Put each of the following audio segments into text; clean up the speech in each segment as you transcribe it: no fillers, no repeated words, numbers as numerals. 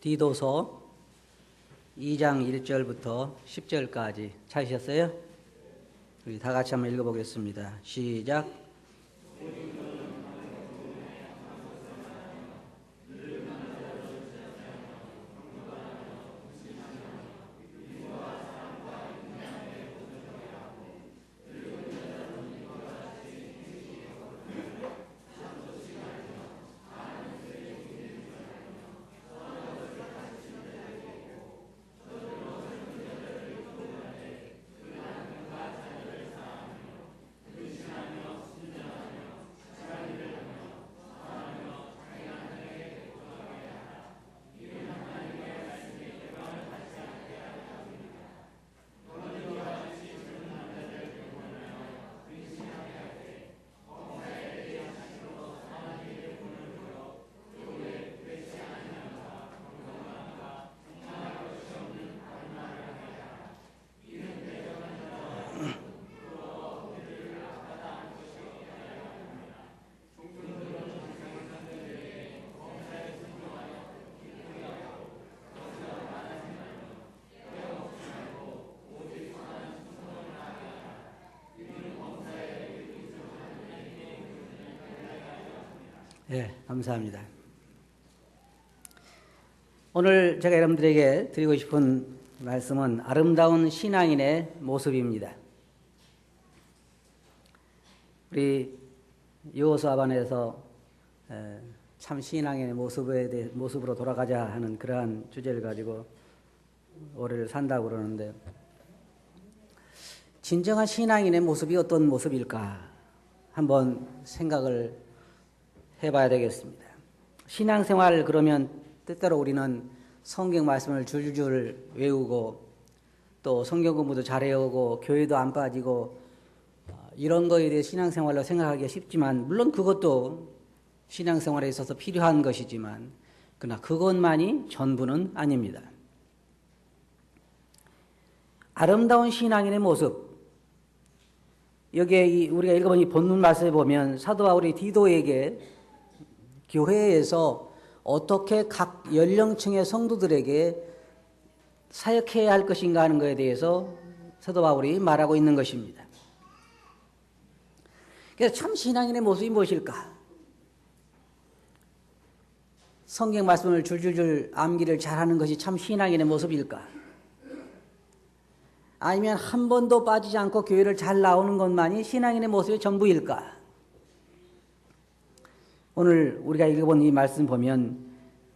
디도서 2장 1절부터 10절까지 찾으셨어요? 우리 다 같이 한번 읽어보겠습니다. 시작. 네, 감사합니다. 오늘 제가 여러분들에게 드리고 싶은 말씀은 아름다운 신앙인의 모습입니다. 우리 요호수 아반에서 참 신앙인의 모습으로 돌아가자 하는 그러한 주제를 가지고 올해를 산다고 그러는데, 진정한 신앙인의 모습이 어떤 모습일까 한번 생각을 해봐야 되겠습니다. 신앙생활 그러면 때때로 우리는 성경 말씀을 줄줄 외우고 또 성경 공부도 잘해오고 교회도 안 빠지고 이런 거에 대해 신앙생활로 생각하기가 쉽지만, 물론 그것도 신앙생활에 있어서 필요한 것이지만 그러나 그것만이 전부는 아닙니다. 아름다운 신앙인의 모습, 여기에 우리가 읽어본 이 본문 말씀에 보면 사도 바울이 디도에게 교회에서 어떻게 각 연령층의 성도들에게 사역해야 할 것인가 하는 것에 대해서 사도 바울이 말하고 있는 것입니다. 그래서 참 신앙인의 모습이 무엇일까? 성경 말씀을 줄줄줄 암기를 잘하는 것이 참 신앙인의 모습일까? 아니면 한 번도 빠지지 않고 교회를 잘 나오는 것만이 신앙인의 모습의 전부일까? 오늘 우리가 읽어본 이 말씀 보면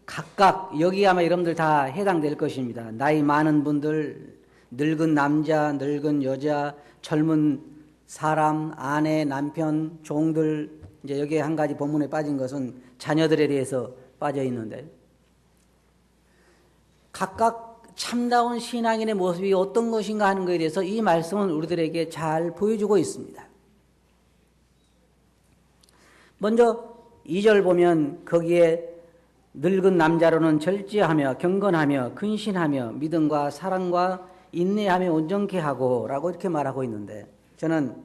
각각 여기 아마 여러분들 다 해당될 것입니다. 나이 많은 분들, 늙은 남자, 늙은 여자, 젊은 사람, 아내, 남편, 종들, 이제 여기에 한 가지 본문에 빠진 것은 자녀들에 대해서 빠져 있는데, 각각 참다운 신앙인의 모습이 어떤 것인가 하는 것에 대해서 이 말씀은 우리들에게 잘 보여주고 있습니다. 먼저 2절 보면 거기에 늙은 남자로는 절제하며 경건하며 근신하며 믿음과 사랑과 인내하며 온전케 하고 라고 이렇게 말하고 있는데, 저는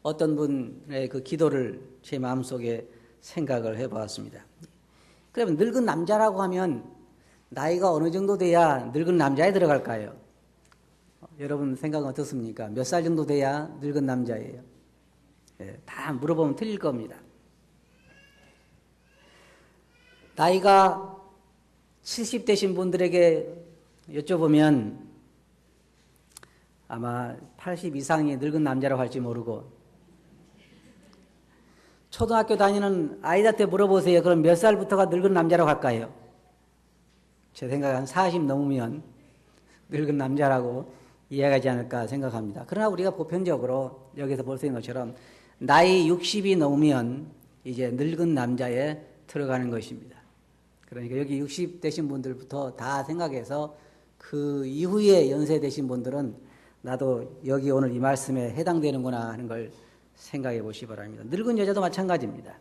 어떤 분의 그 기도를 제 마음속에 생각을 해보았습니다. 그러면 늙은 남자라고 하면 나이가 어느 정도 돼야 늙은 남자에 들어갈까요? 여러분 생각은 어떻습니까? 몇 살 정도 돼야 늙은 남자예요? 다 물어보면 틀릴 겁니다. 나이가 70 되신 분들에게 여쭤보면 아마 80 이상이 늙은 남자라고 할지 모르고, 초등학교 다니는 아이들한테 물어보세요. 그럼 몇 살부터가 늙은 남자라고 할까요? 제 생각에 한 40 넘으면 늙은 남자라고 이해하지 않을까 생각합니다. 그러나 우리가 보편적으로 여기서 볼 수 있는 것처럼 나이 60이 넘으면 이제 늙은 남자에 들어가는 것입니다. 그러니까 여기 60 되신 분들부터 다 생각해서 그 이후에 연세 되신 분들은 나도 여기 오늘 이 말씀에 해당되는구나 하는 걸 생각해 보시기 바랍니다. 늙은 여자도 마찬가지입니다.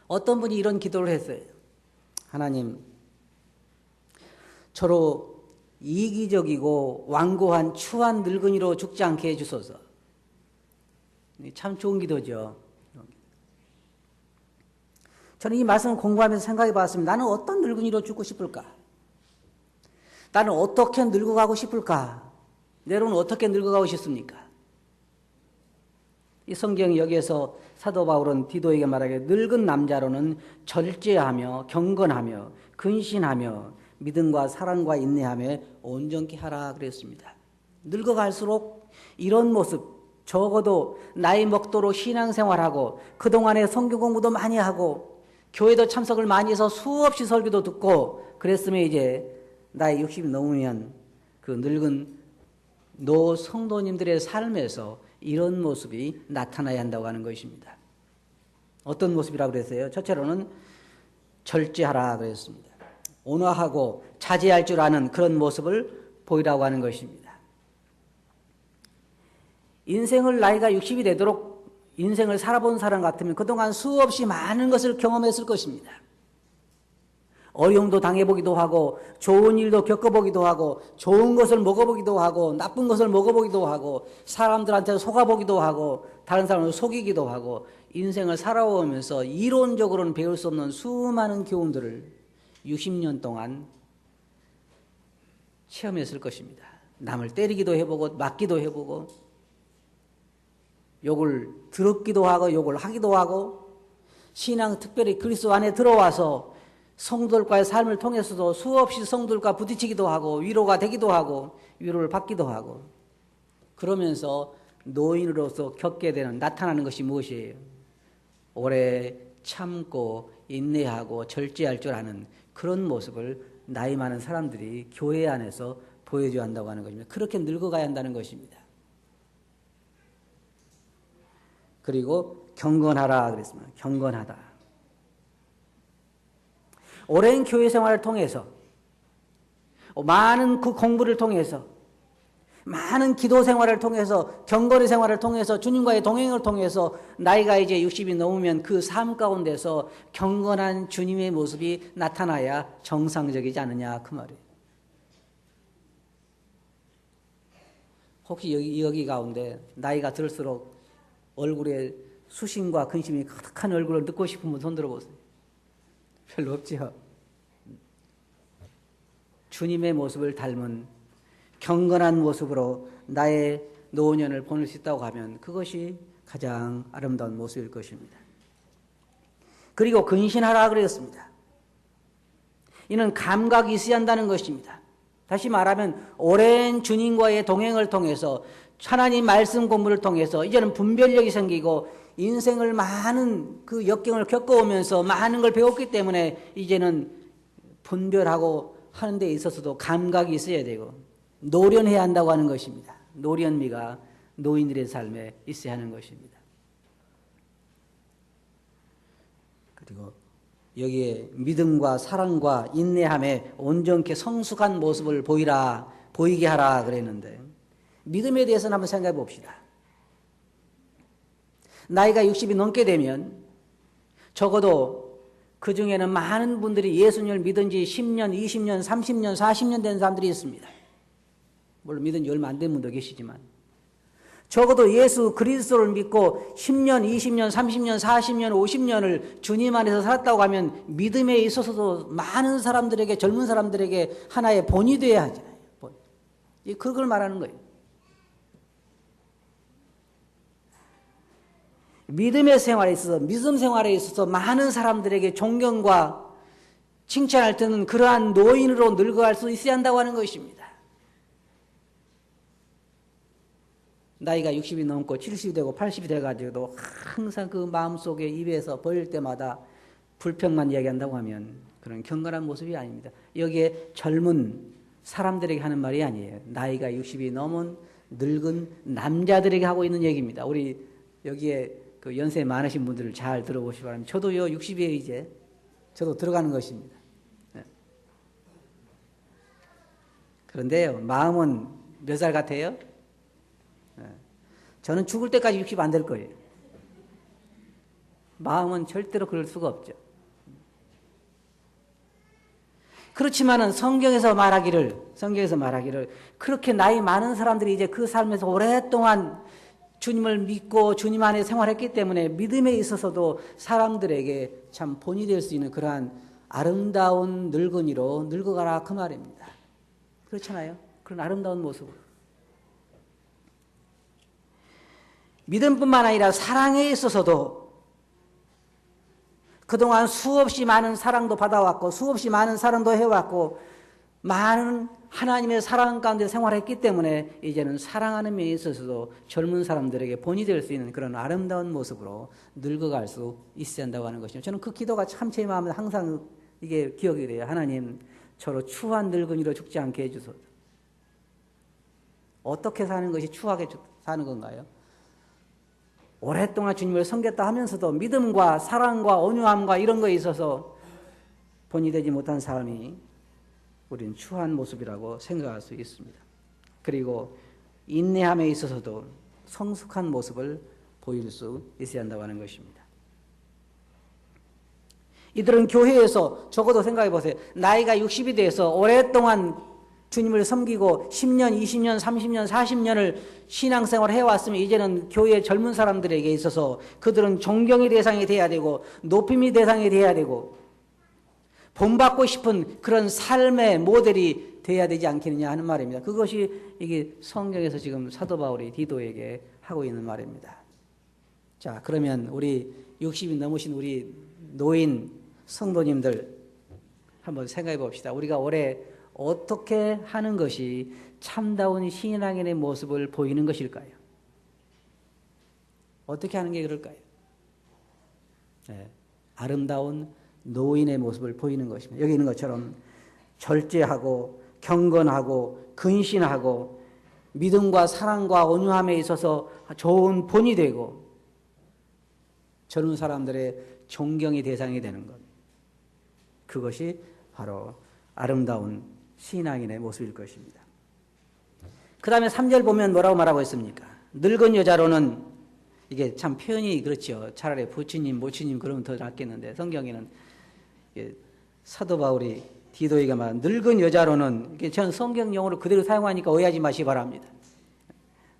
어떤 분이 이런 기도를 했어요. 하나님, 저로 이기적이고 완고한 추한 늙은이로 죽지 않게 해주소서. 참 좋은 기도죠. 저는 이 말씀을 공부하면서 생각해 봤습니다. 나는 어떤 늙은이로 죽고 싶을까? 나는 어떻게 늙어가고 싶을까? 여러분은 어떻게 늙어가고 싶습니까? 이 성경이 여기에서 사도 바울은 디도에게 말하기에 늙은 남자로는 절제하며 경건하며 근신하며 믿음과 사랑과 인내하며 온전케 하라 그랬습니다. 늙어갈수록 이런 모습, 적어도 나이 먹도록 신앙생활하고 그동안에 성경 공부도 많이 하고 교회도 참석을 많이 해서 수없이 설교도 듣고 그랬으면 이제 나이 60이 넘으면 그 늙은 노 성도님들의 삶에서 이런 모습이 나타나야 한다고 하는 것입니다. 어떤 모습이라고 그랬어요? 첫째로는 절제하라 그랬습니다. 온화하고 자제할 줄 아는 그런 모습을 보이라고 하는 것입니다. 인생을 나이가 60이 되도록 인생을 살아본 사람 같으면 그동안 수없이 많은 것을 경험했을 것입니다. 어려움도 당해보기도 하고 좋은 일도 겪어보기도 하고 좋은 것을 먹어보기도 하고 나쁜 것을 먹어보기도 하고 사람들한테 속아보기도 하고 다른 사람을 속이기도 하고 인생을 살아오면서 이론적으로는 배울 수 없는 수많은 교훈들을 60년 동안 체험했을 것입니다. 남을 때리기도 해보고 맞기도 해보고 욕을 들었기도 하고 욕을 하기도 하고 신앙 특별히 그리스도 안에 들어와서 성도들과의 삶을 통해서도 수없이 성도들과 부딪히기도 하고 위로가 되기도 하고 위로를 받기도 하고 그러면서 노인으로서 겪게 되는 나타나는 것이 무엇이에요? 오래 참고 인내하고 절제할 줄 아는 그런 모습을 나이 많은 사람들이 교회 안에서 보여줘야 한다고 하는 것입니다. 그렇게 늙어가야 한다는 것입니다. 그리고 경건하라 그랬습니다. 경건하다. 오랜 교회 생활을 통해서 많은 그 공부를 통해서 많은 기도 생활을 통해서 경건의 생활을 통해서 주님과의 동행을 통해서 나이가 이제 60이 넘으면 그 삶 가운데서 경건한 주님의 모습이 나타나야 정상적이지 않느냐 그 말이에요. 혹시 여기 가운데 나이가 들수록 얼굴에 수심과 근심이 가득한 얼굴을 듣고 싶은 분 손 들어보세요. 별로 없지요. 주님의 모습을 닮은 경건한 모습으로 나의 노년을 보낼 수 있다고 하면 그것이 가장 아름다운 모습일 것입니다. 그리고 근신하라 그랬습니다. 이는 감각이 있어야 한다는 것입니다. 다시 말하면 오랜 주님과의 동행을 통해서 하나님 말씀 공부를 통해서 이제는 분별력이 생기고 인생을 많은 그 역경을 겪어오면서 많은 걸 배웠기 때문에 이제는 분별하고 하는 데 있어서도 감각이 있어야 되고 노련해야 한다고 하는 것입니다. 노련미가 노인들의 삶에 있어야 하는 것입니다. 그리고 여기에 믿음과 사랑과 인내함에 온전케 성숙한 모습을 보이게 하라 그랬는데 믿음에 대해서는 한번 생각해 봅시다. 나이가 60이 넘게 되면 적어도 그 중에는 많은 분들이 예수님을 믿은 지 10년, 20년, 30년, 40년 된 사람들이 있습니다. 물론 믿은 지 얼마 안 된 분도 계시지만 적어도 예수 그리스도를 믿고 10년, 20년, 30년, 40년, 50년을 주님 안에서 살았다고 하면 믿음에 있어서도 많은 사람들에게 젊은 사람들에게 하나의 본이 되어야 하잖아요. 본. 그걸 말하는 거예요. 믿음의 생활에 있어서 믿음 생활에 있어서 많은 사람들에게 존경과 칭찬을 듣는 그러한 노인으로 늙어갈 수 있어야 한다고 하는 것입니다. 나이가 60이 넘고 70이 되고 80이 돼가지고도 항상 그 마음속에 입에서 벌릴 때마다 불평만 이야기한다고 하면 그런 경건한 모습이 아닙니다. 여기에 젊은 사람들에게 하는 말이 아니에요. 나이가 60이 넘은 늙은 남자들에게 하고 있는 얘기입니다. 우리 여기에 그 연세 많으신 분들을 잘 들어보시기 바랍니다. 저도요 60에 이제 저도 들어가는 것입니다. 네. 그런데요 마음은 몇 살 같아요? 네. 저는 죽을 때까지 60 안 될 거예요. 마음은 절대로 그럴 수가 없죠. 그렇지만은 성경에서 말하기를 그렇게 나이 많은 사람들이 이제 그 삶에서 오랫동안 주님을 믿고 주님 안에 생활했기 때문에 믿음에 있어서도 사람들에게 참 본이 될 수 있는 그러한 아름다운 늙은이로 늙어가라 그 말입니다. 그렇잖아요. 그런 아름다운 모습으로. 믿음뿐만 아니라 사랑에 있어서도 그동안 수없이 많은 사랑도 받아왔고 수없이 많은 사랑도 해왔고 많은 하나님의 사랑 가운데 생활했기 때문에 이제는 사랑하는 면에 있어서도 젊은 사람들에게 본이 될 수 있는 그런 아름다운 모습으로 늙어갈 수 있어야 한다고 하는 것이죠. 저는 그 기도가 참 제 마음에 항상 이게 기억이 돼요. 하나님, 저로 추한 늙은이로 죽지 않게 해주소서. 어떻게 사는 것이 추하게 사는 건가요? 오랫동안 주님을 섬겼다 하면서도 믿음과 사랑과 온유함과 이런 거에 있어서 본이 되지 못한 삶이 우리는 추한 모습이라고 생각할 수 있습니다. 그리고 인내함에 있어서도 성숙한 모습을 보일 수 있어야 한다고 하는 것입니다. 이들은 교회에서 적어도 생각해 보세요. 나이가 60이 돼서 오랫동안 주님을 섬기고 10년, 20년, 30년, 40년을 신앙생활을 해왔으면 이제는 교회 젊은 사람들에게 있어서 그들은 존경의 대상이 돼야 되고 높임의 대상이 돼야 되고 본받고 싶은 그런 삶의 모델이 돼야 되지 않겠느냐 하는 말입니다. 그것이 이게 성경에서 지금 사도 바울이 디도에게 하고 있는 말입니다. 자, 그러면 우리 60이 넘으신 우리 노인 성도님들 한번 생각해 봅시다. 우리가 올해 어떻게 하는 것이 참다운 신앙인의 모습을 보이는 것일까요? 어떻게 하는 게 그럴까요? 네, 아름다운 노인의 모습을 보이는 것입니다. 여기 있는 것처럼 절제하고 경건하고 근신하고 믿음과 사랑과 온유함에 있어서 좋은 본이 되고 젊은 사람들의 존경의 대상이 되는 것. 그것이 바로 아름다운 신앙인의 모습일 것입니다. 그 다음에 3절 보면 뭐라고 말하고 있습니까? 늙은 여자로는 이게 참 표현이 그렇죠. 차라리 부치님, 모치님 그러면 더 낫겠는데 성경에는 사도 바울이 디도에게 말한 늙은 여자로는 저는 성경 용어를 그대로 사용하니까 오해하지 마시기 바랍니다.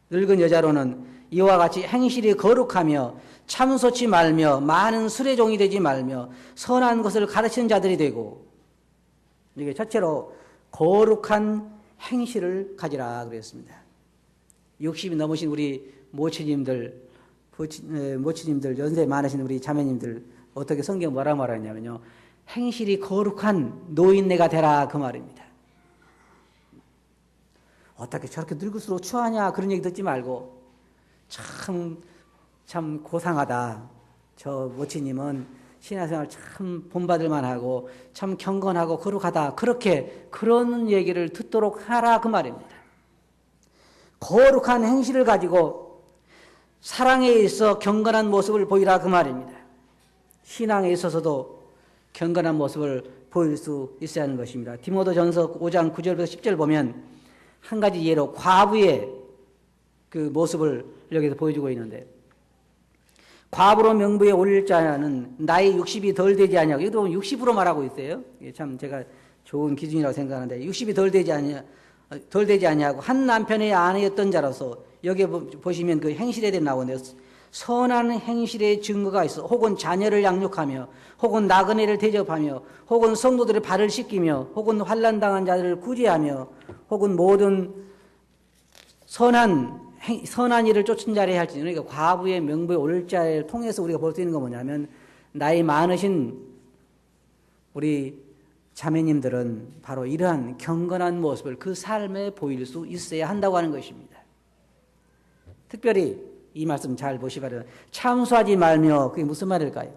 늙은 여자로는 이와 같이 행실이 거룩하며 참소치 말며 많은 술의 종이 되지 말며 선한 것을 가르치는 자들이 되고 이게 첫째로 거룩한 행실을 가지라 그랬습니다. 60이 넘으신 우리 모치님들, 연세 많으신 우리 자매님들 어떻게 성경 뭐라고 말하냐면요. 행실이 거룩한 노인네가 되라 그 말입니다. 어떻게 저렇게 늙을수록 추하냐 그런 얘기 듣지 말고 참 고상하다. 저 모치님은 신앙생활 참 본받을 만하고 참 경건하고 거룩하다. 그런 얘기를 듣도록 하라 그 말입니다. 거룩한 행실을 가지고 사랑에 있어 경건한 모습을 보이라 그 말입니다. 신앙에 있어서도 경건한 모습을 보일 수 있어야 하는 것입니다. 디모데전서 5장 9절부터 10절 보면 한 가지 예로 과부의 그 모습을 여기서 보여주고 있는데 과부로 명부에 올릴 자는 나이 60이 덜 되지 아니하고 이것도 60으로 말하고 있어요. 이게 참 제가 좋은 기준이라고 생각하는데 60이 덜 되지 아니하고 한 남편의 아내였던 자로서 여기 보시면 그 행실에 대해 나오는데 선한 행실의 증거가 있어 혹은 자녀를 양육하며 혹은 나그네를 대접하며 혹은 성도들의 발을 씻기며 혹은 환난당한 자들을 구제하며 혹은 모든 선한 일을 쫓은 자를 할지 그러니까 과부의 명부에 오를 자를 통해서 우리가 볼 수 있는 건 뭐냐면 나이 많으신 우리 자매님들은 바로 이러한 경건한 모습을 그 삶에 보일 수 있어야 한다고 하는 것입니다. 특별히 이 말씀 잘 보시기 바랍니다. 참수하지 말며 그게 무슨 말일까요?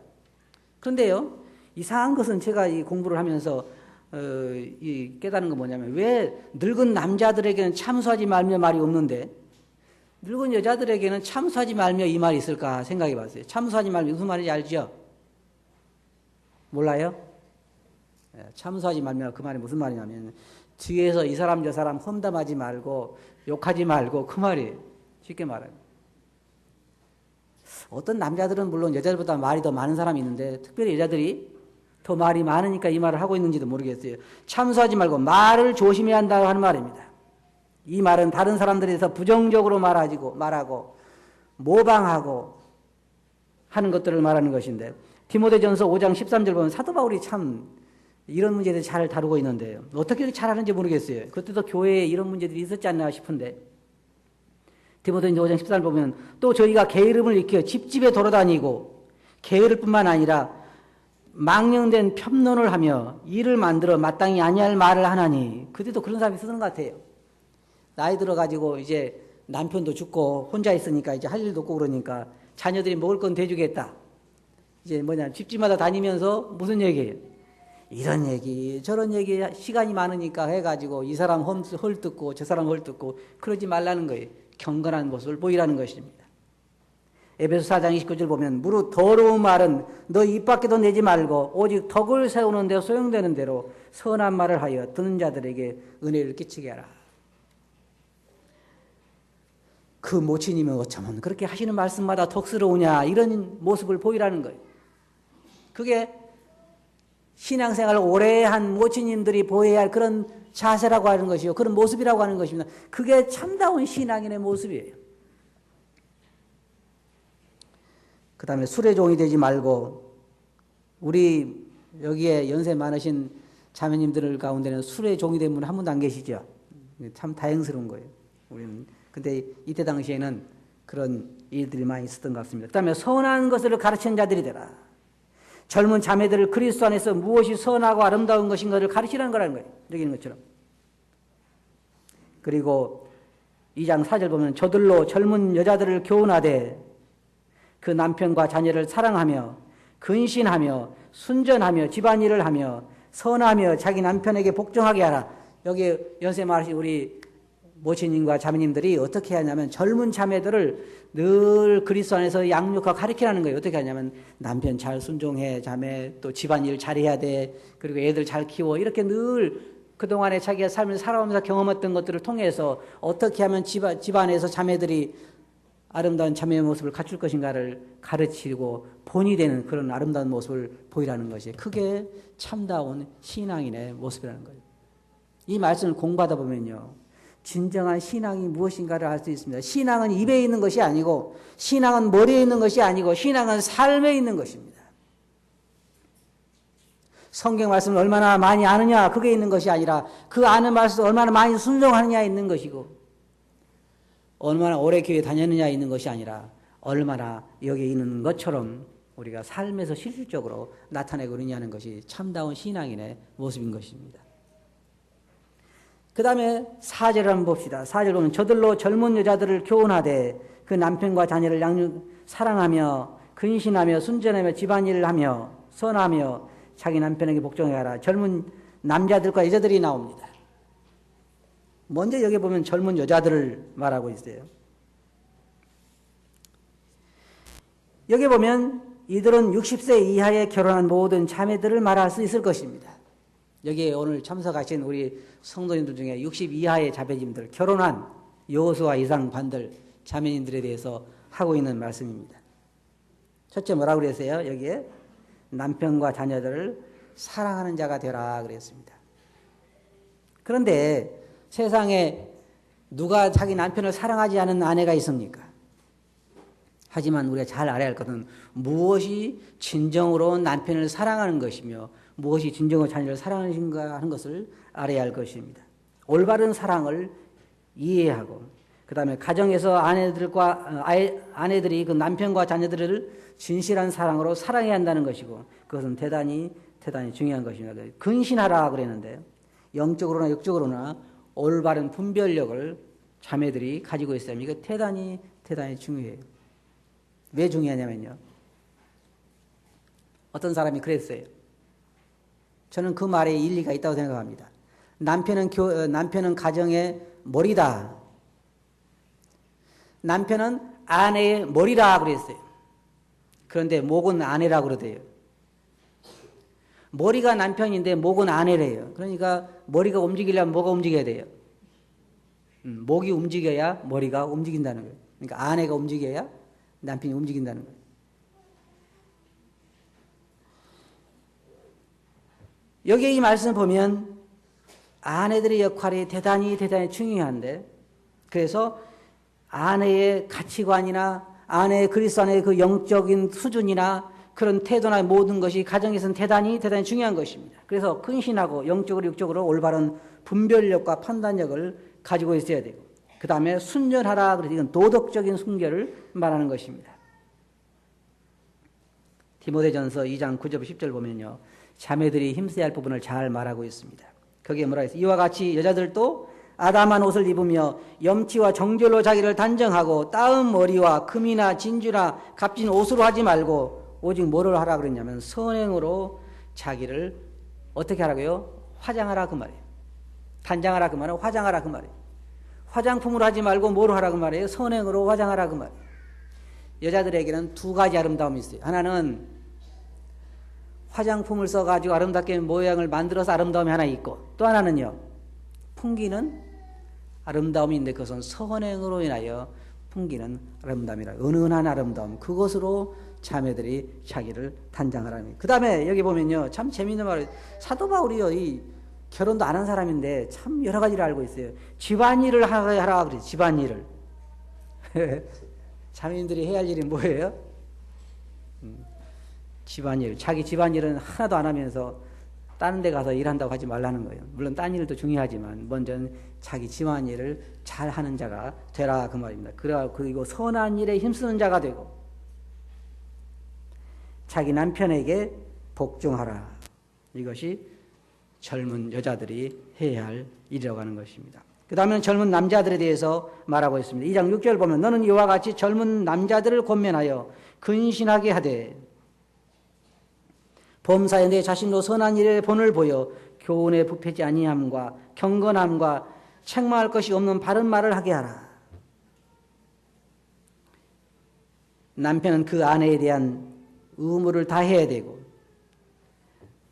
그런데요 이상한 것은 제가 이 공부를 하면서 이 깨달은 건 뭐냐면 왜 늙은 남자들에게는 참수하지 말며 말이 없는데 늙은 여자들에게는 참수하지 말며 이 말이 있을까 생각해 봤어요. 참수하지 말며 무슨 말인지 알죠? 몰라요? 참수하지 말며 그 말이 무슨 말이냐면 뒤에서 이 사람 저 사람 험담하지 말고 욕하지 말고 그 말이에요. 쉽게 말하면 어떤 남자들은 물론 여자들보다 말이 더 많은 사람이 있는데 특별히 여자들이 더 말이 많으니까 이 말을 하고 있는지도 모르겠어요. 참수하지 말고 말을 조심해야 한다고 하는 말입니다. 이 말은 다른 사람들에 대해서 부정적으로 말하고 모방하고 하는 것들을 말하는 것인데 디모데전서 5장 13절 보면 사도 바울이 참 이런 문제들 잘 다루고 있는데요. 어떻게 이렇게 잘하는지 모르겠어요. 그때도 교회에 이런 문제들이 있었지 않나 싶은데 디모데전서 5장 13절 보면 또 저희가 게으름을 익혀 집집에 돌아다니고 게으를 뿐만 아니라 망령된 편론을 하며 일을 만들어 마땅히 아니할 말을 하나니 그때도 그런 사람이 있었던 것 같아요. 나이 들어가지고 이제 남편도 죽고 혼자 있으니까 이제 할 일도 없고 그러니까 자녀들이 먹을 건 대주겠다. 이제 집집마다 다니면서 무슨 얘기예요? 이런 얘기 저런 얘기 시간이 많으니까 해가지고 이 사람 헐뜯고 저 사람 헐뜯고 그러지 말라는 거예요. 경건한 모습을 보이라는 것입니다. 에베소 4장 29절 보면 무릇 더러운 말은 너 입 밖에도 내지 말고 오직 덕을 세우는 데 소용되는 대로 선한 말을 하여 듣는 자들에게 은혜를 끼치게 하라. 그 모친이면 어쩌면 그렇게 하시는 말씀마다 덕스러우냐 이런 모습을 보이라는 거예요. 그게 신앙생활을 오래 한 모친님들이 보여야 할 그런 자세라고 하는 것이요. 그런 모습이라고 하는 것입니다. 그게 참다운 신앙인의 모습이에요. 그 다음에 술의 종이 되지 말고 우리 여기에 연세 많으신 자매님들 가운데는 술의 종이 된 분 한 분도 안 계시죠. 참 다행스러운 거예요. 우리는 근데 이때 당시에는 그런 일들이 많이 있었던 것 같습니다. 그 다음에 선한 것을 가르치는 자들이 되라. 젊은 자매들을 그리스도 안에서 무엇이 선하고 아름다운 것인가를 가르치라는 거라는 거예요. 여기 있는 것처럼. 그리고 2장 4절 보면 저들로 젊은 여자들을 교훈하되 그 남편과 자녀를 사랑하며 근신하며 순전하며 집안일을 하며 선하며 자기 남편에게 복종하게 하라. 여기 연세 많으신 우리 모친님과 자매님들이 어떻게 하냐면 젊은 자매들을 늘 그리스도 안에서 양육하고 가르치라는 거예요. 어떻게 하냐면 남편 잘 순종해 자매 또 집안일 잘해야 돼. 그리고 애들 잘 키워. 이렇게 늘 그동안에 자기가 삶을 살아오면서 경험했던 것들을 통해서 어떻게 하면 집안에서 자매들이 아름다운 자매의 모습을 갖출 것인가를 가르치고 본이 되는 그런 아름다운 모습을 보이라는 것이 크게 참다운 신앙인의 모습이라는 거예요. 이 말씀을 공부하다 보면요. 진정한 신앙이 무엇인가를 알 수 있습니다. 신앙은 입에 있는 것이 아니고 신앙은 머리에 있는 것이 아니고 신앙은 삶에 있는 것입니다. 성경 말씀을 얼마나 많이 아느냐 그게 있는 것이 아니라 그 아는 말씀을 얼마나 많이 순종하느냐에 있는 것이고 얼마나 오래 교회 다녔느냐에 있는 것이 아니라 얼마나 여기에 있는 것처럼 우리가 삶에서 실질적으로 나타내고 있느냐는 것이 참다운 신앙인의 모습인 것입니다. 그 다음에 4절을 한번 봅시다. 4절 보면 저들로 젊은 여자들을 교훈하되 그 남편과 자녀를 사랑하며 근신하며 순전하며 집안일을 하며 선하며 자기 남편에게 복종해 하라. 젊은 남자들과 여자들이 나옵니다. 먼저 여기 보면 젊은 여자들을 말하고 있어요. 여기 보면 이들은 60세 이하에 결혼한 모든 자매들을 말할 수 있을 것입니다. 여기에 오늘 참석하신 우리 성도님들 중에 60 이하의 자매님들, 결혼한 여호수아 이상 반들 자매님들에 대해서 하고 있는 말씀입니다. 첫째 뭐라고 그랬어요? 여기에 남편과 자녀들을 사랑하는 자가 되라 그랬습니다. 그런데 세상에 누가 자기 남편을 사랑하지 않은 아내가 있습니까? 하지만 우리가 잘 알아야 할 것은 무엇이 진정으로 남편을 사랑하는 것이며 무엇이 진정으로 자녀를 사랑하는가 하는 것을 알아야 할 것입니다. 올바른 사랑을 이해하고 그 다음에 가정에서 아내들이 그 남편과 자녀들을 진실한 사랑으로 사랑해야 한다는 것이고 그것은 대단히 중요한 것입니다. 근신하라 그랬는데 영적으로나 육적으로나 올바른 분별력을 자매들이 가지고 있어야 합니다. 이거 대단히 중요해요. 왜 중요하냐면요. 어떤 사람이 그랬어요. 저는 그 말에 일리가 있다고 생각합니다. 남편은 가정의 머리다. 남편은 아내의 머리라 그랬어요. 그런데 목은 아내라 그러대요. 머리가 남편인데 목은 아내래요. 그러니까 머리가 움직이려면 뭐가 움직여야 돼요? 목이 움직여야 머리가 움직인다는 거예요. 그러니까 아내가 움직여야 남편이 움직인다는 거예요. 여기에 이 말씀을 보면 아내들의 역할이 대단히 중요한데 그래서 아내의 가치관이나 아내 그리스도 안의 그 영적인 수준이나 그런 태도나 모든 것이 가정에서는 대단히 중요한 것입니다. 그래서 근신하고 영적으로 육적으로 올바른 분별력과 판단력을 가지고 있어야 되고, 그 다음에 순전하라. 그래서 이건 도덕적인 순결을 말하는 것입니다. 디모데전서 2장 9절 10절 보면요, 자매들이 힘써야 할 부분을 잘 말하고 있습니다. 거기에 뭐라 했어요? 이와 같이 여자들도 아담한 옷을 입으며 염치와 정죄로 자기를 단정하고 따은 머리와 금이나 진주나 값진 옷으로 하지 말고 오직 뭐를 하라 그랬냐면 선행으로 자기를 어떻게 하라고요? 화장하라 그 말이에요. 단장하라 그 말이에요. 화장하라 그 말이에요. 화장품으로 하지 말고 뭐로 하라 그 말이에요? 선행으로 화장하라 그 말이에요. 여자들에게는 두 가지 아름다움이 있어요. 하나는 화장품을 써가지고 아름답게 모양을 만들어서 아름다움이 하나 있고, 또 하나는요, 풍기는 아름다움이 있는데 그것은 선행으로 인하여 풍기는 아름다움이라, 은은한 아름다움, 그것으로 자매들이 자기를 단장하라는. 그 다음에 여기 보면요, 참 재미있는 말이에요. 사도 바울이요, 이 결혼도 안 한 사람인데 참 여러 가지를 알고 있어요. 집안일을 하라 그래요. 집안일을. 자매님들이 해야 할 일이 뭐예요? 집안일. 자기 집안일은 하나도 안 하면서 다른 데 가서 일한다고 하지 말라는 거예요. 물론 딴 일도 중요하지만 먼저는 자기 집안일을 잘 하는 자가 되라 그 말입니다. 그리고 선한 일에 힘쓰는 자가 되고 자기 남편에게 복종하라. 이것이 젊은 여자들이 해야 할 일이라고 하는 것입니다. 그 다음에 젊은 남자들에 대해서 말하고 있습니다. 2장 6절 보면 너는 이와 같이 젊은 남자들을 권면하여 근신하게 하되 범사에 내 자신도 선한 일에 본을 보여 교훈에 부패지 아니함과 경건함과 책망할 것이 없는 바른 말을 하게 하라. 남편은 그 아내에 대한 의무를 다해야 되고,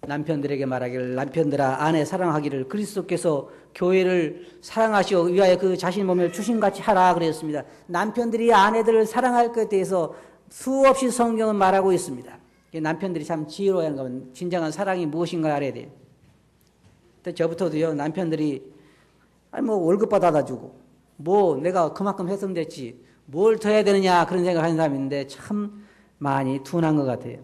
남편들에게 말하기를 남편들아 아내 사랑하기를 그리스도께서 교회를 사랑하시어 위하여 그 자신 몸을 주신같이 하라 그랬습니다. 남편들이 아내들을 사랑할 것에 대해서 수없이 성경은 말하고 있습니다. 남편들이 참 지혜로워야 하는 거면 진정한 사랑이 무엇인가 알아야 돼요. 저부터도요, 남편들이 뭐 월급 받아다 주고 뭐 내가 그만큼 했으면 됐지 뭘 더 해야 되느냐 그런 생각을 하는 사람이 있는데 참 많이 둔한 것 같아요.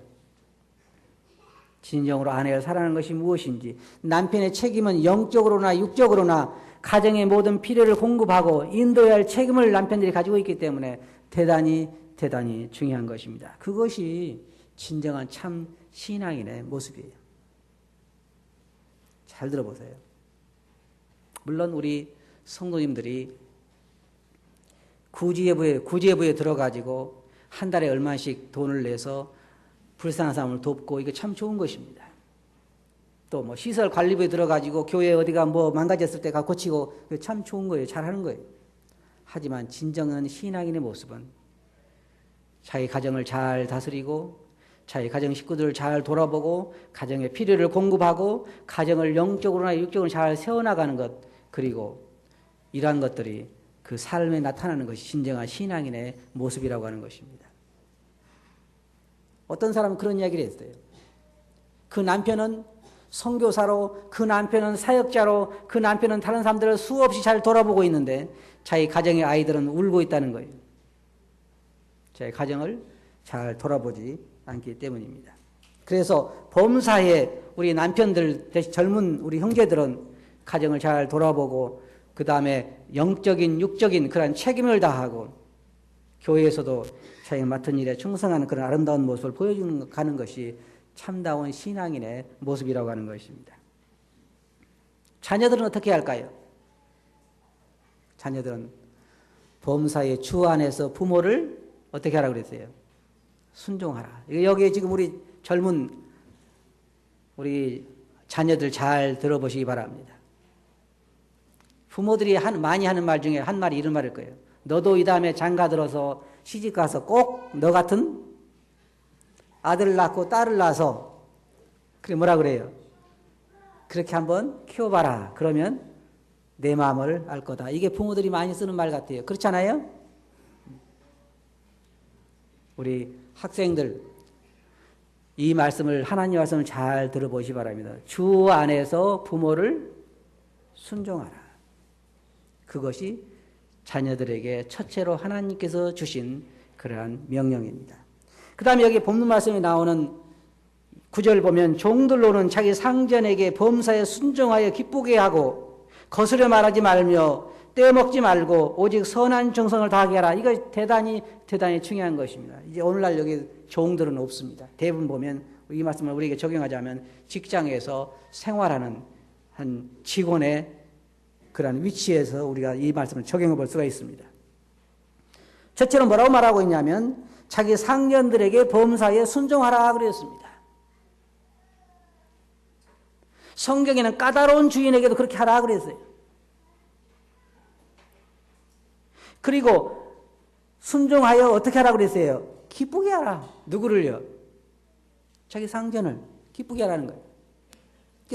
진정으로 아내를 사랑하는 것이 무엇인지, 남편의 책임은 영적으로나 육적으로나 가정의 모든 필요를 공급하고 인도해야 할 책임을 남편들이 가지고 있기 때문에 대단히 중요한 것입니다. 그것이 진정한 참 신앙인의 모습이에요. 잘 들어보세요. 물론 우리 성도님들이 구제부에 들어가지고 한 달에 얼마씩 돈을 내서 불쌍한 사람을 돕고 이거 참 좋은 것입니다. 또 뭐 시설 관리부에 들어가지고 교회 어디가 뭐 망가졌을 때 가 고치고 이거 참 좋은 거예요. 잘하는 거예요. 하지만 진정한 신앙인의 모습은 자기 가정을 잘 다스리고 자기 가정 식구들을 잘 돌아보고 가정의 필요를 공급하고 가정을 영적으로나 육적으로 잘 세워나가는 것, 그리고 이러한 것들이 그 삶에 나타나는 것이 진정한 신앙인의 모습이라고 하는 것입니다. 어떤 사람은 그런 이야기를 했어요. 그 남편은 선교사로, 그 남편은 사역자로, 그 남편은 다른 사람들을 수없이 잘 돌아보고 있는데 자기 가정의 아이들은 울고 있다는 거예요. 자기 가정을 잘 돌아보지 않기 때문입니다. 그래서 범사에 우리 남편들, 젊은 우리 형제들은 가정을 잘 돌아보고 그 다음에 영적인 육적인 그런 책임을 다하고 교회에서도 자기가 맡은 일에 충성하는 그런 아름다운 모습을 보여주는 가는 것이 참다운 신앙인의 모습이라고 하는 것입니다. 자녀들은 어떻게 할까요? 자녀들은 범사의 주 안에서 부모를 어떻게 하라고 그랬어요? 순종하라. 여기에 지금 우리 젊은 우리 자녀들 잘 들어보시기 바랍니다. 부모들이 많이 하는 말 중에 한 말이 이런 말일 거예요. 너도 이 다음에 장가 들어서 시집 가서 꼭 너 같은 아들을 낳고 딸을 낳아서 그래 뭐라 그래요? 그렇게 한번 키워봐라. 그러면 내 마음을 알 거다. 이게 부모들이 많이 쓰는 말 같아요. 그렇잖아요? 우리 학생들 이 말씀을 하나님 말씀을 잘 들어보시기 바랍니다. 주 안에서 부모를 순종하라. 그것이 자녀들에게 첫째로 하나님께서 주신 그러한 명령입니다. 그 다음에 여기 본문 말씀에 나오는 9절 보면 종들로는 자기 상전에게 범사에 순종하여 기쁘게 하고 거스려 말하지 말며 떼어먹지 말고 오직 선한 정성을 다하게 하라. 이거 대단히 중요한 것입니다. 이제 오늘날 여기 종들은 없습니다. 대부분 보면 이 말씀을 우리에게 적용하자면 직장에서 생활하는 한 직원의 그런 위치에서 우리가 이 말씀을 적용해 볼 수가 있습니다. 첫째로 뭐라고 말하고 있냐면 자기 상전들에게 범사에 순종하라 그랬습니다. 성경에는 까다로운 주인에게도 그렇게 하라 그랬어요. 그리고 순종하여 어떻게 하라 그랬어요? 기쁘게 하라. 누구를요? 자기 상전을 기쁘게 하라는 거예요.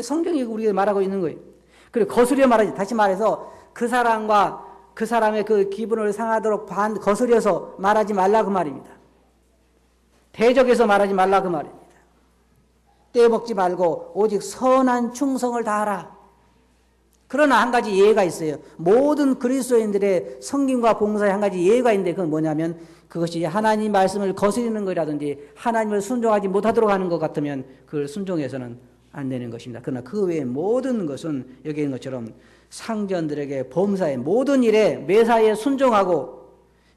성경이 우리에게 말하고 있는 거예요. 그리고 거스려 말하지. 다시 말해서 그 사람과 그 사람의 그 기분을 상하도록 거스려서 말하지 말라 그 말입니다. 대적해서 말하지 말라 그 말입니다. 떼먹지 말고 오직 선한 충성을 다하라. 그러나 한 가지 예외가 있어요. 모든 그리스도인들의 성김과 봉사에 한 가지 예외가 있는데 그건 뭐냐면 그것이 하나님 말씀을 거스리는 것이라든지 하나님을 순종하지 못하도록 하는 것 같으면 그걸 순종해서는 안 되는 것입니다. 그러나 그 외의 모든 것은 여기 있는 것처럼 상전들에게 범사의 모든 일에 매사에 순종하고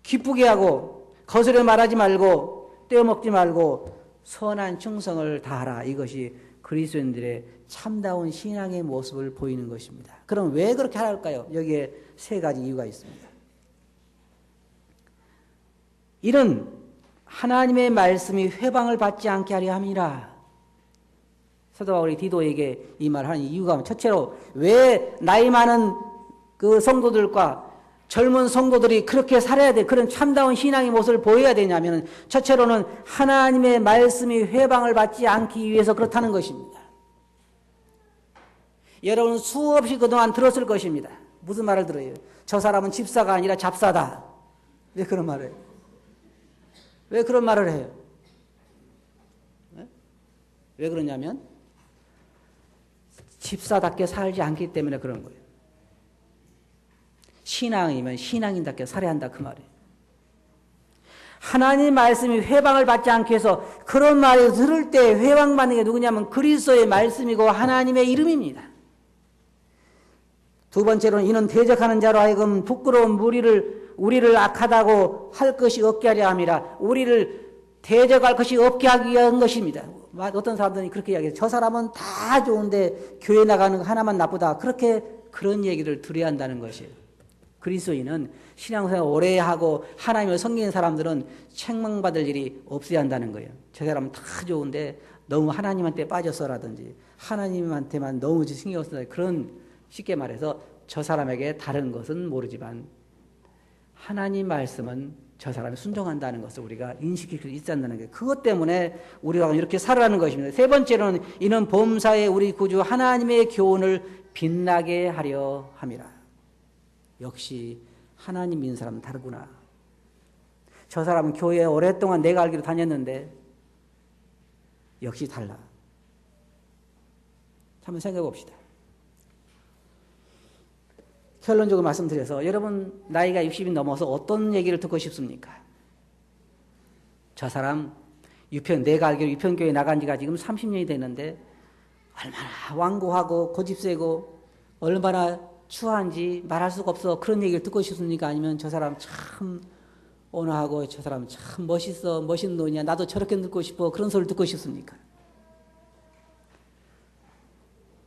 기쁘게 하고 거스려 말하지 말고 떼어먹지 말고 선한 충성을 다하라. 이것이 그리스도인들의 참다운 신앙의 모습을 보이는 것입니다. 그럼 왜 그렇게 할까요? 여기에 세 가지 이유가 있습니다. 이는 하나님의 말씀이 회방을 받지 않게 하려 함이라. 사도 바울이 디도에게 이 말을 하는 이유가 첫째로 왜 나이 많은 그 성도들과 젊은 성도들이 그렇게 살아야 돼. 그런 참다운 신앙의 모습을 보여야 되냐면 첫째로는 하나님의 말씀이 회방을 받지 않기 위해서 그렇다는 것입니다. 여러분 수없이 그동안 들었을 것입니다. 무슨 말을 들어요? 저 사람은 집사가 아니라 잡사다. 왜 그런 말을 해요? 왜 그런 말을 해요? 왜 그러냐면 집사답게 살지 않기 때문에 그런 거예요. 신앙이면 신앙인답게 살아야 한다 그 말이에요. 하나님 말씀이 회방을 받지 않기 위해서 그런 말을 들을 때 회방받는 게 누구냐면 그리스도의 말씀이고 하나님의 이름입니다. 두 번째로는 이는 대적하는 자로 하여금 부끄러운 우리를 악하다고 할 것이 없게 하려 함이라. 우리를 대적할 것이 없게 하기 위한 것입니다. 어떤 사람들이 그렇게 이야기해요. 저 사람은 다 좋은데 교회 나가는 거 하나만 나쁘다. 그런 얘기를 들어야 한다는 것이에요. 그리스도인은 신앙생활 오래 하고 하나님을 섬기는 사람들은 책망받을 일이 없어야 한다는 거예요. 저 사람은 다 좋은데 너무 하나님한테 빠졌어라든지 하나님한테만 너무 신경 써서 그런 쉽게 말해서 저 사람에게 다른 것은 모르지만 하나님 말씀은 저 사람이 순종한다는 것을 우리가 인식할 수 있다는 게 그것 때문에 우리가 이렇게 살아가는 것입니다. 세 번째로는 이는 범사에 우리 구주 하나님의 교훈을 빛나게 하려 함이라. 역시 하나님 믿는 사람은 다르구나. 저 사람은 교회에 오랫동안 내가 알기로 다녔는데 역시 달라. 한번 생각해 봅시다. 결론적으로 말씀드려서 여러분 나이가 60이 넘어서 어떤 얘기를 듣고 싶습니까? 저 사람 내가 알기로 유편교회 나간 지가 지금 30년이 됐는데 얼마나 완고하고 고집세고 얼마나 추한지 말할 수가 없어. 그런 얘기를 듣고 싶습니까? 아니면 저 사람 참 온화하고 저 사람 참 멋있어. 멋있는 놈이야. 나도 저렇게 듣고 싶어. 그런 소리를 듣고 싶습니까?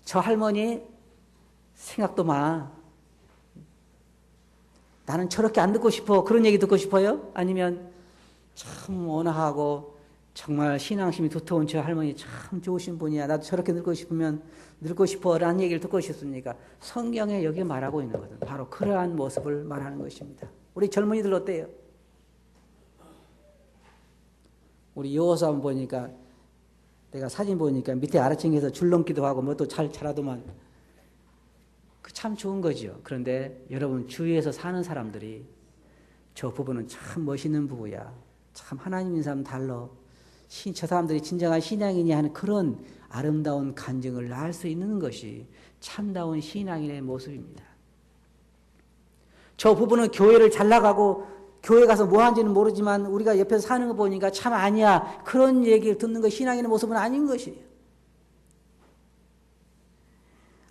저 할머니 생각도 마. 나는 저렇게 안 듣고 싶어. 그런 얘기 듣고 싶어요? 아니면 참 온화하고 정말 신앙심이 두터운 저 할머니 참 좋으신 분이야. 나도 저렇게 늙고 싶으면 늙고 싶어. 라는 얘기를 듣고 싶습니까? 성경에 여기 말하고 있는 것은 바로 그러한 모습을 말하는 것입니다. 우리 젊은이들 어때요? 우리 여호수 한번 보니까 내가 사진 보니까 밑에 아래층에서 줄넘기도 하고 뭐 또 잘하더만 참 좋은 거죠. 그런데 여러분 주위에서 사는 사람들이 저 부부는 참 멋있는 부부야. 참 하나님인 사람 달라. 저 사람들이 진정한 신앙인이 하는 그런 아름다운 간증을 낳을 수 있는 것이 참다운 신앙인의 모습입니다. 저 부부는 교회를 잘 나가고 교회 가서 뭐 하는지는 모르지만 우리가 옆에서 사는 거 보니까 참 아니야. 그런 얘기를 듣는 것 신앙인의 모습은 아닌 것이에요.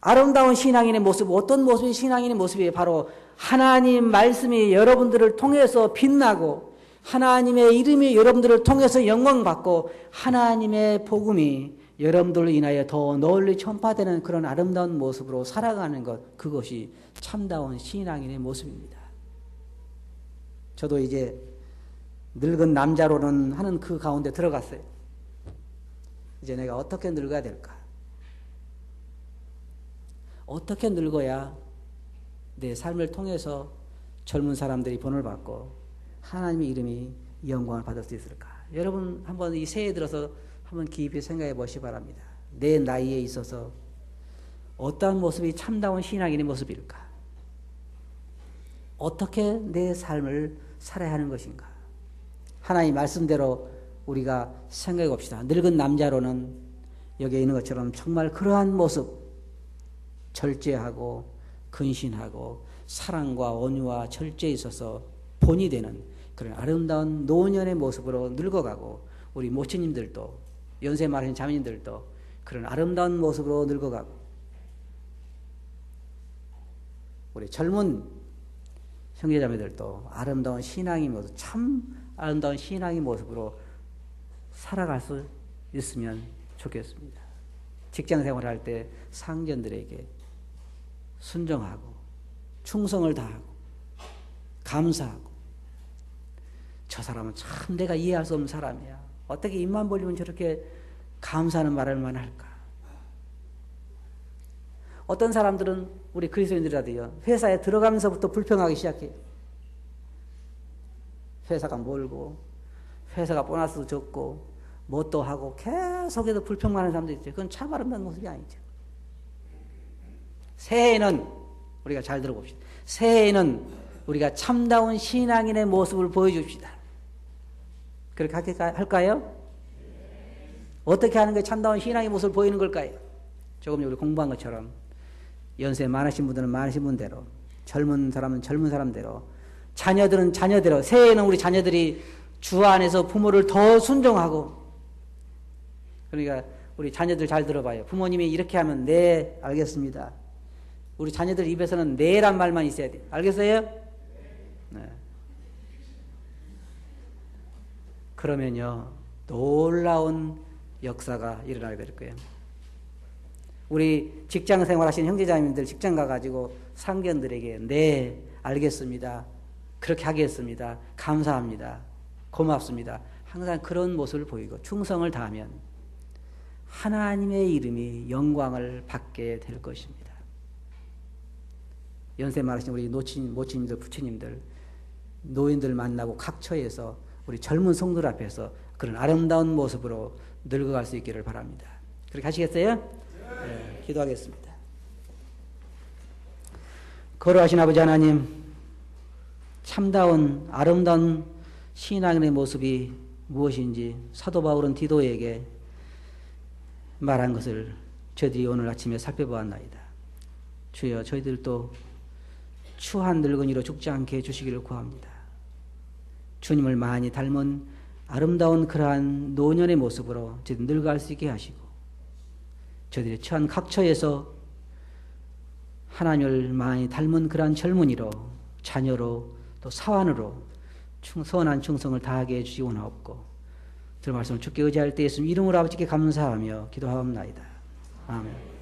아름다운 신앙인의 모습, 어떤 모습이 신앙인의 모습이에요? 바로 하나님 말씀이 여러분들을 통해서 빛나고 하나님의 이름이 여러분들을 통해서 영광받고 하나님의 복음이 여러분들로 인하여 더 널리 전파되는 그런 아름다운 모습으로 살아가는 것, 그것이 참다운 신앙인의 모습입니다. 저도 이제 늙은 남자로는 하는 그 가운데 들어갔어요. 이제 내가 어떻게 늙어야 될까? 어떻게 늙어야 내 삶을 통해서 젊은 사람들이 본을 받고 하나님의 이름이 영광을 받을 수 있을까? 여러분 한번 이 새해 들어서 한번 깊이 생각해 보시기 바랍니다. 내 나이에 있어서 어떠한 모습이 참다운 신앙인의 모습일까? 어떻게 내 삶을 살아야 하는 것인가? 하나님 말씀대로 우리가 생각해 봅시다. 늙은 남자로는 여기에 있는 것처럼 정말 그러한 모습, 절제하고 근신하고 사랑과 온유와 절제에 있어서 본이 되는 그런 아름다운 노년의 모습으로 늙어가고 우리 모친님들도 연세 많으신 자매님들도 그런 아름다운 모습으로 늙어가고 우리 젊은 형제자매들도 아름다운 신앙의 모습, 참 아름다운 신앙의 모습으로 살아갈 수 있으면 좋겠습니다. 직장 생활할 때 상견들에게 순종하고 충성을 다하고 감사하고 저 사람은 참 내가 이해할 수 없는 사람이야. 어떻게 입만 벌리면 저렇게 감사하는 말을만 할까? 어떤 사람들은 우리 그리스도인들이라도요, 회사에 들어가면서부터 불평하기 시작해요. 회사가 멀고 회사가 보너스도 적고 뭣도 하고 계속해서 불평만 하는 사람도 있죠. 그건 참 아름다운 모습이 아니죠. 새해에는 우리가 잘 들어봅시다. 새해에는 우리가 참다운 신앙인의 모습을 보여줍시다. 그렇게 할까요? 어떻게 하는 게 참다운 신앙의 모습을 보이는 걸까요? 조금 우리 공부한 것처럼 연세 많으신 분들은 많으신 분대로, 젊은 사람은 젊은 사람대로, 자녀들은 자녀대로, 새해에는 우리 자녀들이 주 안에서 부모를 더 순종하고, 그러니까 우리 자녀들 잘 들어봐요. 부모님이 이렇게 하면 네, 알겠습니다. 우리 자녀들 입에서는 네란 말만 있어야 돼요. 알겠어요? 네. 그러면요, 놀라운 역사가 일어나게 될 거예요. 우리 직장 생활하시는 형제자매님들 직장 가가지고 상견들에게 네, 알겠습니다. 그렇게 하겠습니다. 감사합니다. 고맙습니다. 항상 그런 모습을 보이고 충성을 다하면 하나님의 이름이 영광을 받게 될 것입니다. 연세 많으신 우리 모친님들, 부처님들, 노인들 만나고 각처에서 우리 젊은 성도들 앞에서 그런 아름다운 모습으로 늙어갈 수 있기를 바랍니다. 그렇게 하시겠어요? 네, 기도하겠습니다. 거룩하신 아버지 하나님, 참다운 아름다운 신앙인의 모습이 무엇인지 사도 바울은 디도에게 말한 것을 저희들이 오늘 아침에 살펴보았나이다. 주여, 저희들도 추한 늙은이로 죽지 않게 해주시기를 구합니다. 주님을 많이 닮은 아름다운 그러한 노년의 모습으로 저희들 늙어갈 수 있게 하시고, 저희들이 처한 각처에서 하나님을 많이 닮은 그러한 젊은이로, 자녀로, 또 사환으로 선한 충성을 다하게 해주시기 원하옵고, 들 말씀을 주께 의지할 때 예수님 이름으로 아버지께 감사하며 기도하옵나이다. 아멘.